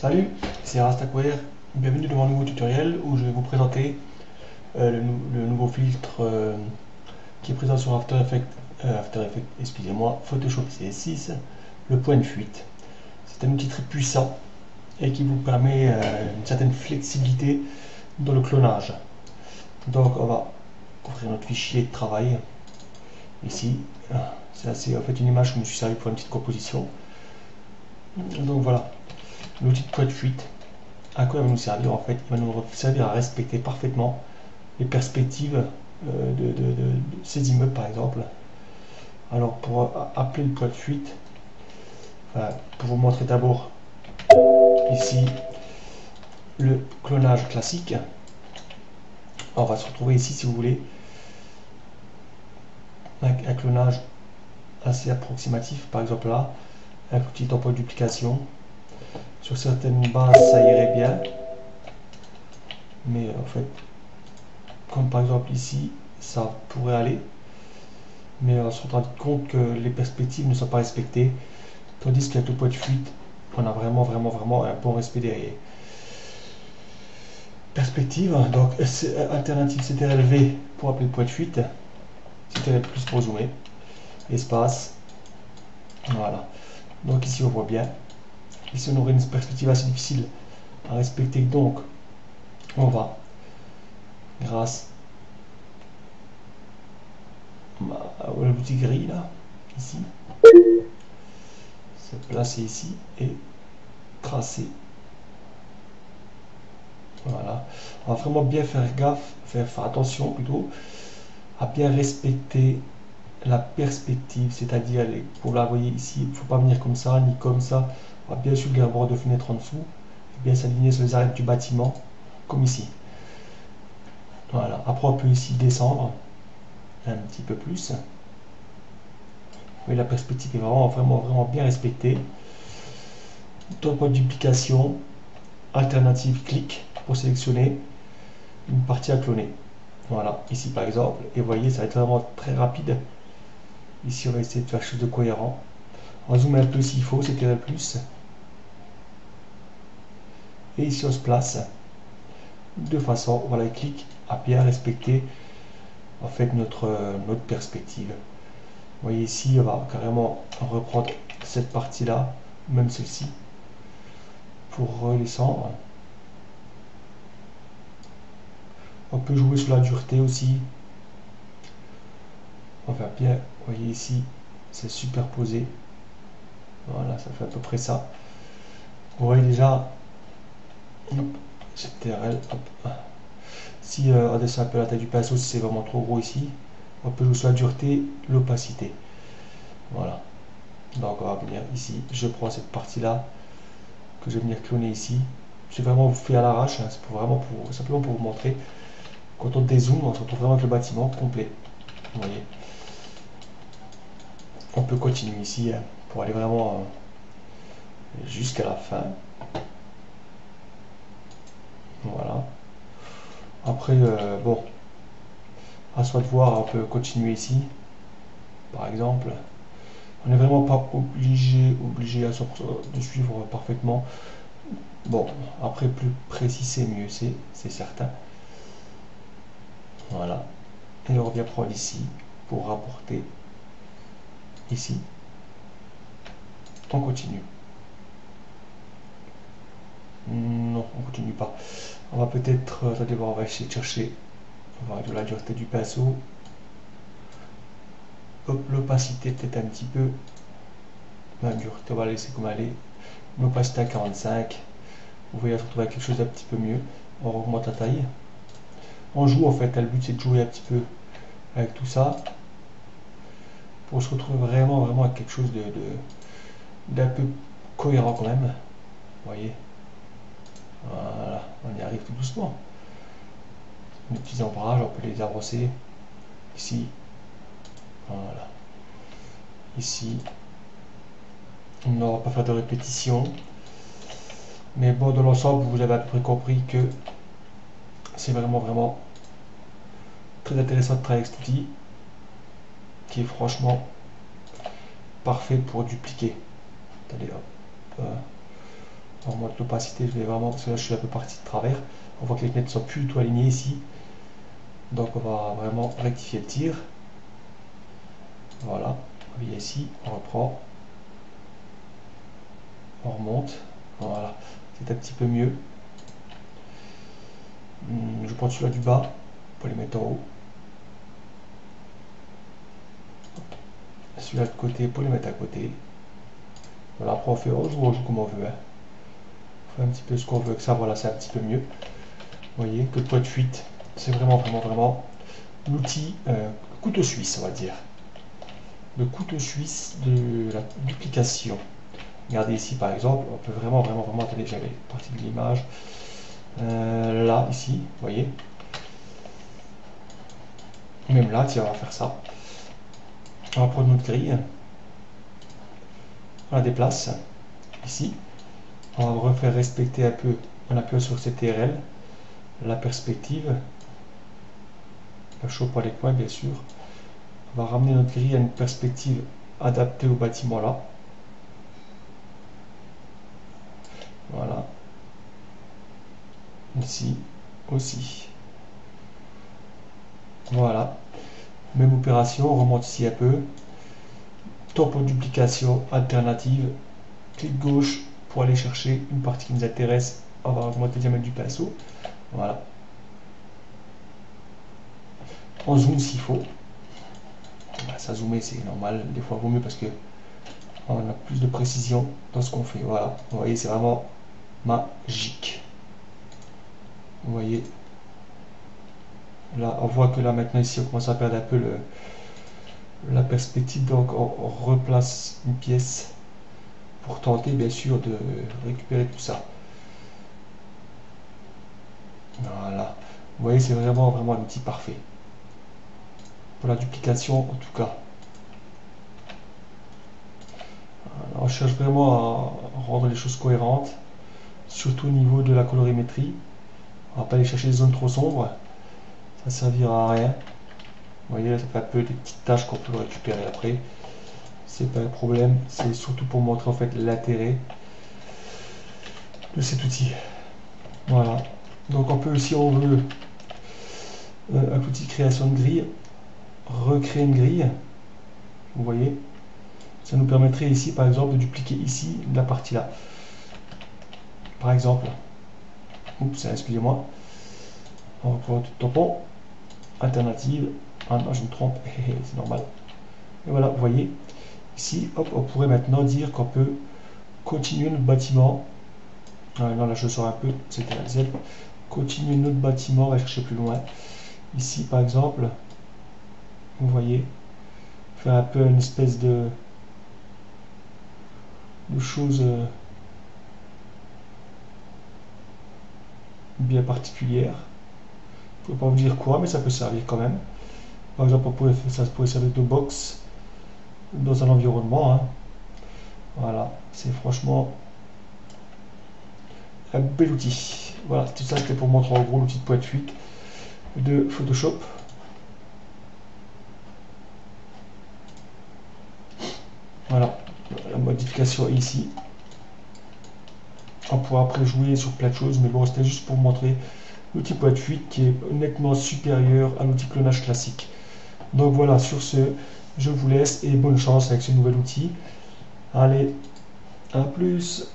Salut, c'est Rastaquaire. Bienvenue dans mon nouveau tutoriel où je vais vous présenter le nouveau filtre qui est présent sur excusez-moi, Photoshop CS6, le point de fuite. C'est un outil très puissant et qui vous permet une certaine flexibilité dans le clonage. Donc on va ouvrir notre fichier de travail ici. C'est en fait une image que je me suis servi pour une petite composition. Donc voilà, l'outil de point de fuite. À quoi il va nous servir en fait? Il va nous servir à respecter parfaitement les perspectives de ces immeubles par exemple. Alors pour appeler le point de fuite, pour vous montrer d'abord ici le clonage classique, on va se retrouver ici si vous voulez avec un clonage assez approximatif, par exemple là, un petit emploi de duplication. Sur certaines bases ça irait bien, mais en fait comme par exemple ici ça pourrait aller, mais on se rend compte que les perspectives ne sont pas respectées, tandis qu'avec le point de fuite on a vraiment un bon respect derrière. Perspective, donc alternative CTRL-V pour appeler le point de fuite, CTRL plus pour zoomer, espace, voilà. Donc ici on voit bien, ici on aurait une perspective assez difficile à respecter, donc on va, grâce à l'outil gris là, ici, se placer ici et tracer. Voilà, on va vraiment bien faire gaffe, faire attention plutôt à bien respecter la perspective, c'est-à-dire pour la voyez ici, il ne faut pas venir comme ça ni comme ça. On va bien suivre les bords de fenêtre en dessous et bien s'aligner sur les arêtes du bâtiment comme ici. Voilà, après on peut ici descendre un petit peu plus. Mais la perspective est vraiment bien respectée. Donc en duplication, alternative clic pour sélectionner une partie à cloner. Voilà, ici par exemple, et vous voyez, ça va être vraiment très rapide. Ici, on va essayer de faire quelque chose de cohérent. On va zoomer un peu s'il faut, c'est plus. Et ici, on se place de façon, voilà, clic à bien respecter en fait notre perspective. Vous voyez ici, on va carrément reprendre cette partie-là, même celle-ci, pour redescendre. On peut jouer sur la dureté aussi. On va bien, vous voyez ici, c'est superposé. Voilà, ça fait à peu près ça. Vous voyez déjà, CTRL, hop. Si on descend un peu la taille du pinceau, si c'est vraiment trop gros ici, on peut jouer sur la dureté, l'opacité. Voilà. Donc on va venir ici, je prends cette partie-là, que je vais venir cloner ici. C'est vraiment fait à l'arrache, hein, c'est simplement pour vous montrer. Quand on dézoome, on se retrouve vraiment avec le bâtiment complet. Vous voyez. On peut continuer ici hein, pour aller vraiment jusqu'à la fin. Voilà. Après, bon, à soi de voir, on peut continuer ici, par exemple. On n'est vraiment pas obligé à 100% de suivre parfaitement. Bon, après plus précis c'est mieux, c'est certain. Voilà. Et on revient prendre ici pour rapporter ici. On continue. Non, on continue pas. On va peut-être, attendez voir, on va essayer de chercher de la dureté du pinceau. L'opacité peut-être un petit peu. La dureté, on va laisser comme elle est. L'opacité à 45. Vous voyez, on se retrouve avec quelque chose d'un petit peu mieux. On augmente la taille. On joue en fait, le but c'est de jouer un petit peu avec tout ça pour se retrouver vraiment avec quelque chose d'un peu cohérent quand même. Vous voyez, voilà, on y arrive tout doucement. Les petits ombrages, on peut les arroser ici, voilà, ici. On n'aura pas fait de répétition, mais bon, dans l'ensemble, vous avez à peu près compris que c'est vraiment très intéressant de travailler avec cet outil qui est franchement parfait pour dupliquer. Attendez, hop. on remonte l'opacité, je vais vraiment, parce que là je suis un peu parti de travers. On voit que les fenêtres sont plus du tout alignées ici. Donc on va vraiment rectifier le tir. Voilà, on vient ici, on reprend. On remonte. Voilà, c'est un petit peu mieux. Je prends celui-là du bas pour les mettre en haut. Celui-là de côté pour les mettre à côté. Voilà, après on joue comme on veut. Hein. On fait un petit peu ce qu'on veut avec ça, voilà, c'est un petit peu mieux. Vous voyez que le point de fuite, c'est vraiment l'outil couteau suisse, on va dire. Le couteau suisse de la duplication. Regardez ici par exemple, on peut vraiment, attendez, j'avais partie de l'image. Là, ici, vous voyez. Même là, tiens, on va faire ça. On va prendre notre grille. On la déplace. Ici. On va refaire respecter un peu, en appuyant sur CTRL, la perspective. Pas chaud pour les coins, bien sûr. On va ramener notre grille à une perspective adaptée au bâtiment là. Voilà. Ici aussi. Voilà. Même opération, on remonte ici un peu. Tour pour duplication, alternative. Clic gauche pour aller chercher une partie qui nous intéresse. On va augmenter le diamètre du pinceau. Voilà. On zoome s'il faut. Ça zoomer c'est normal, des fois vaut mieux parce que on a plus de précision dans ce qu'on fait. Voilà, vous voyez, c'est vraiment magique. Vous voyez, là on voit que là maintenant ici on commence à perdre un peu la perspective, donc on replace une pièce pour tenter bien sûr de récupérer tout ça. Voilà, vous voyez, c'est vraiment un outil parfait pour la duplication en tout cas. On cherche vraiment à rendre les choses cohérentes, surtout au niveau de la colorimétrie. On va pas aller chercher des zones trop sombres, ça servira à rien. Vous voyez, là, ça fait un peu des petites taches qu'on peut récupérer après. C'est pas un problème, c'est surtout pour montrer en fait l'intérêt de cet outil. Voilà. Donc on peut aussi, on veut, un outil création de grille, recréer une grille. Vous voyez, ça nous permettrait ici, par exemple, de dupliquer ici la partie là. Par exemple, oups, excusez-moi, on va prendre tout tampon, alternative. Ah non, je me trompe, c'est normal. Et voilà, vous voyez, ici, hop, on pourrait maintenant dire qu'on peut continuer notre bâtiment. Ah, non, là je sors un peu, c'était la Z. Continuer notre bâtiment, on va chercher plus loin. Ici, par exemple, vous voyez, faire un peu une espèce de chose bien particulière. Je ne peux pas vous dire quoi, mais ça peut servir quand même. Par exemple, ça pourrait servir de box dans un environnement. Hein. Voilà, c'est franchement un bel outil. Voilà, tout ça c'était pour montrer en gros l'outil de point de fuite de Photoshop. Voilà, la modification est ici. On pourra après jouer sur plein de choses, mais bon, c'était juste pour montrer l'outil point de fuite qui est nettement supérieur à l'outil clonage classique. Donc voilà, sur ce, je vous laisse et bonne chance avec ce nouvel outil. Allez, à plus.